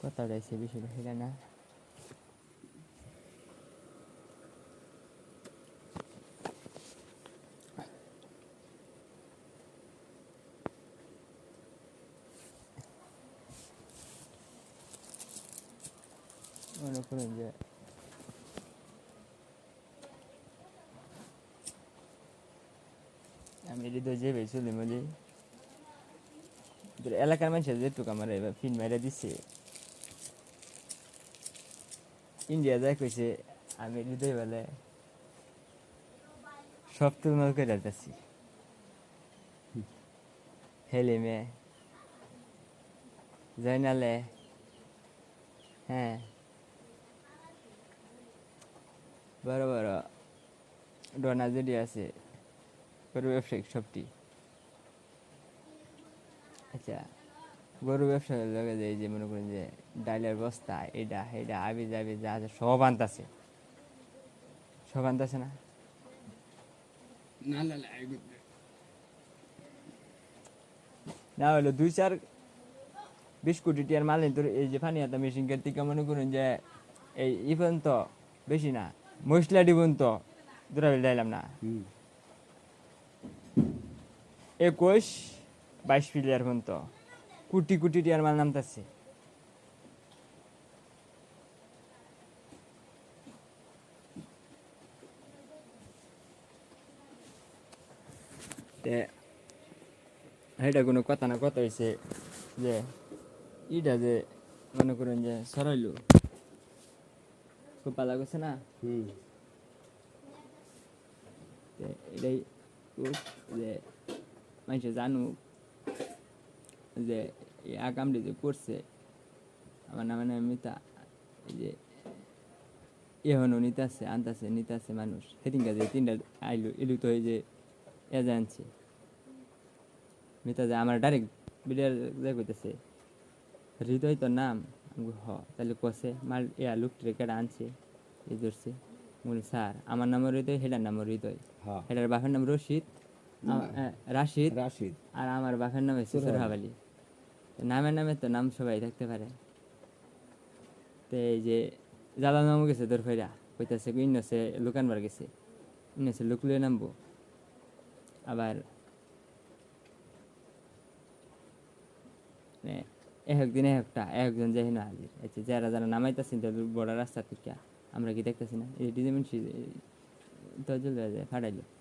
কথাটা এসে বিষয়টা সেটা না মনে করেন যে আমি হৃদয় যে চলি মধ্যে এলাকার মানুষের যেটুকু আমার এবার ফিন মেরে দিচ্ছে ইন্ডিয়া যায় কইছে আমি হৃদয় বলে সব তুলমাল করে যাচ্ছি হেলিমে জয়নালে হ্যাঁ বড় বড় ডোনা যেটি আছে গরু ব্যবসায়িক সবটি আচ্ছা গরু ব্যবসার লগে যে এই যে মনে করেন যে ডাইলের বস্তা এটা এটা আবি যাবি যা আছে সব আনতাছে না না হলো 2-4-20 কোটি টিয়ার মাল তোর এই যে ফানিয়াতা মেশিন থেকে মনে করেন যে এই ইভেন তো বেশি না মশলা দিবন তো দুরাবিল ডাইলাম না 21-22 প্লেয়ার পর্যন্ত কোটি কোটি টিয়ার মাল নামতেছে এটা কোনো কথা না কথা হয়েছে যে ইটা যে মনে করেন যে সরাইলো খুব ভালো করছে না এটাই যে মানুষে জানুক যে এই আকামটি যে করছে আমার নামে নামে মিতা এই যে এখনও নিতাছে মানুষ সেদিনকা যে 3টা আইলো এলু তো এই যে আনছে মিতা যে আমার ডাইরেক্ট বিডিয়ার যে কইতেছে হৃদয় তোর নাম আমি হ তাহলে কষে মাল লুকটে কেডা আনছে এই ধরছে বলি স্যার আমার নাম হৃদয় হেডার নাম হৃদয় হেডার বাপের নাম রাশিদ আর আমার বাপের নাম হচ্ছে সোরহাব আলী নামে তো নাম সবাই থাকতে পারে তো এই যে জ্বালা নামও গেছে তোর ফেরা কইতাছে ইন্নসে লুকানবার গেছে ইন্নসে লুকলুয়ে নামবো আবার একদিন একজন যাই না হাজির আচ্ছা যারা যারা নামাইতেছেন তাদের বড় রাস্তা থেকে আমরা কি দেখতেছি না এই ডিজাইন তো চলে যায় ফাটাইলো